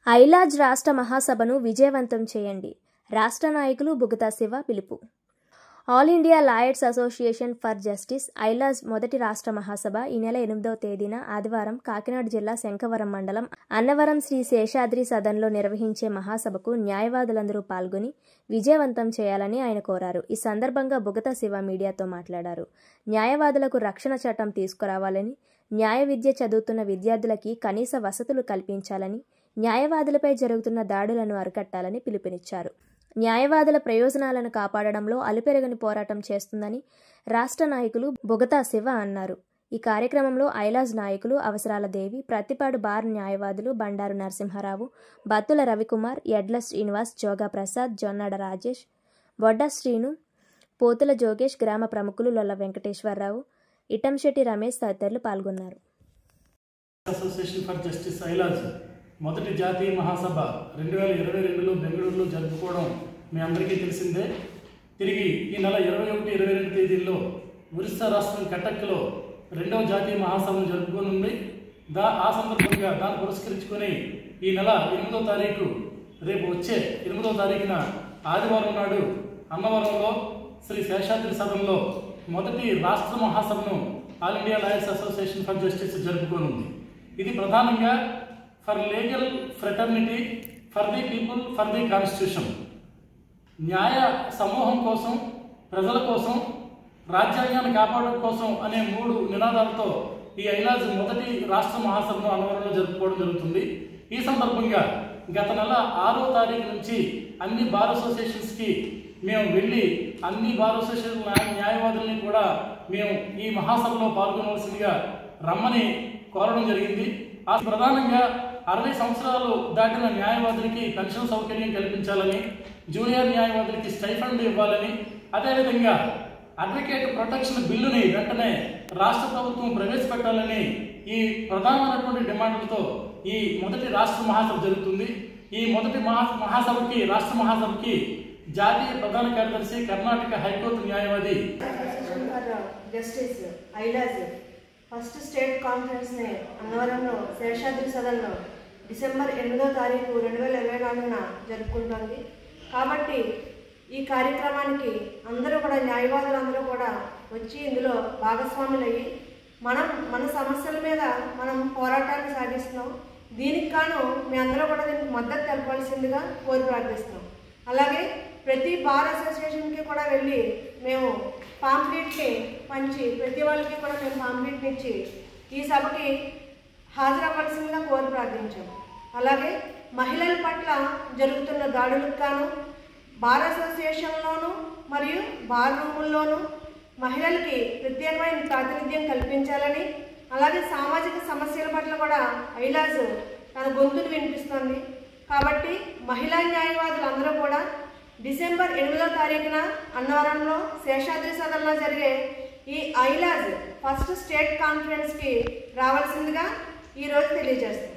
ఐలాజ్ రాష్ట్ర మహాసభను విజయవంతం చేయండి. రాష్ట్ర నాయకులు బుగతా శివ పిలుపు. All India lawyers association for justice IALJ మొదటి రాష్ట్ర మహాసభ ఈ నెల 8వ తేదీన ఆదివారం కాకినాడ జిల్లా శంఖవరం మండలం అన్నవరం శ్రీ శేషాద్రి సదన్లో నిర్వహించే మహాసభకు న్యాయవాదులందరూ పాల్గొని విజయవంతం చేయాలని ఆయన కోరారు. ఈ సందర్భంగా బుగతా శివ మీడియాతో మాట్లాడారు. న్యాయవాదులకు రక్షణ చట్టం తీసుకురావాలని, న్యాయ విద్య చదువుతున్న విద్యార్థులకి కనీస వసతులు కల్పించాలని, న్యాయవాదులపై జరుగుతున్న దాడులను అరికట్టాలని పిలుపునిచ్చారు. న్యాయవాదుల ప్రయోజనాలను కాపాడడంలో అలుపెరగని పోరాటం చేస్తుందని రాష్ట్ర నాయకులు బుగతా శివ అన్నారు. ఈ కార్యక్రమంలో ఐలాజ్ నాయకులు అవసరాల దేవి, ప్రత్తిపాడు బార్ న్యాయవాదులు బండారు నరసింహారావు, బత్తుల రవికుమార్, ఎడ్ల శ్రీనివాస్, జోగా ప్రసాద్, జొన్నాడ రాజేష్, బొడ్డ శ్రీను, పోతుల జోగేష్, గ్రామ ప్రముఖులు లొల్ల వెంకటేశ్వరరావు, ఇటంశెట్టి రమేష్ తదితరులు పాల్గొన్నారు. అసోసియేషన్ ఫర్ జస్టిస్ ఐలాజ్ మొదటి జాతీయ మహాసభ 2022లో బెంగళూరులో జరుపుకోవడం మీ అందరికీ తెలిసిందే. తిరిగి ఈ నెల 21, 22 తేదీల్లో ఒరిస్సా రాష్ట్రం కటక్లో 2వ జాతీయ మహాసభను జరుపుకోనుంది. ఆ సందర్భంగా దాన్ని పురస్కరించుకొని ఈ నెల 8వ తారీఖు రేపు వచ్చే 8వ తారీఖున ఆదివారం నాడు అన్నవరంలో శ్రీ శేషాద్రి సదన్లో మొదటి రాష్ట్ర మహాసభను all India lawyers association for justice జరుపుకోనుంది. ఇది ప్రధానంగా for legal fraternity, for the people, for the constitution, న్యాయ సమూహం కోసం, ప్రజల కోసం, రాజ్యాంగాన్ని కాపాడడం కోసం అనే 3 నినాదాలతో ఈ ఐలాజ్ మొదటి రాష్ట్ర మహాసభను అన్నవరంలో జరుపుకోవడం జరుగుతుంది. ఈ సందర్భంగా గత నెల 6వ తారీఖు నుంచి అన్ని బార్ అసోసియేషన్స్కి మేము వెళ్ళి అన్ని బార్ అసోసియేషన్ న్యాయవాదుల్ని కూడా మేము ఈ మహాసభలో పాల్గొనవలసిందిగా రమ్మని కోరడం జరిగింది. ఆ ప్రధానంగా 60 సంవత్సరాలు దాటిన న్యాయవాదులకి పెన్షన్ సౌకర్యం కల్పించాలని, జూనియర్ న్యాయవాదులకి స్టైఫండ్ ఇవ్వాలని, అదేవిధంగా అడ్వకేట్ ప్రొటెక్షన్ బిల్లుని వెంటనే రాష్ట్ర ప్రభుత్వం ప్రవేశపెట్టాలని ఈ ప్రధానమైనటువంటి డిమాండ్లతో ఈ మొదటి రాష్ట్ర మహాసభ జరుగుతుంది. ఈ మొదటి మహాసభకి రాష్ట్ర మహాసభకి జాతీయ ప్రధాన కార్యదర్శి, కర్ణాటక హైకోర్టు న్యాయవాది justice ఐలాజ్ first state కాన్ఫరెన్స్ని అన్నవరంలో Seshadri సదన్లో December 8వ తారీఖు 2024న జరుపుకుంటోంది. కాబట్టి ఈ కార్యక్రమానికి అందరూ కూడా న్యాయవాదులందరూ కూడా వచ్చి ఇందులో భాగస్వాములయ్యి మన సమస్యల మీద మనం పోరాటాన్ని సాగిస్తున్నాం. దీనికి గాను మీ అందరూ కూడా దీనికి మద్దతు తెలపాల్సిందిగా కోరి ప్రార్థిస్తున్నాం. అలాగే ప్రతి బార్ అసోసియేషన్కి కూడా వెళ్ళి మేము పాంప్లెట్ని పంచి ప్రతి వాళ్ళకి కూడా మేము పాంప్లెట్ని ఇచ్చి ఈ సభకి హాజరవ్వాల్సిందిగా కోరి ప్రార్థించాము. అలాగే మహిళల పట్ల జరుగుతున్న దాడులకు గాను బార్ అసోసియేషన్లోనూ మరియు బార్ రూముల్లోనూ మహిళలకి ప్రత్యేకమైన ప్రాతినిధ్యం కల్పించాలని, అలాగే సామాజిక సమస్యల పట్ల కూడా ఐలాజ్ తన గొంతును వినిపిస్తుంది. కాబట్టి మహిళా న్యాయవాదులు అందరూ కూడా డిసెంబర్ 8వ తారీఖున అన్నవరంలో శేషాద్రి సదన్లో జరిగే ఈ ఐలాజ్ ఫస్ట్ స్టేట్ కాన్ఫరెన్స్కి రావాల్సిందిగా ఈరోజు తెలియజేస్తాం.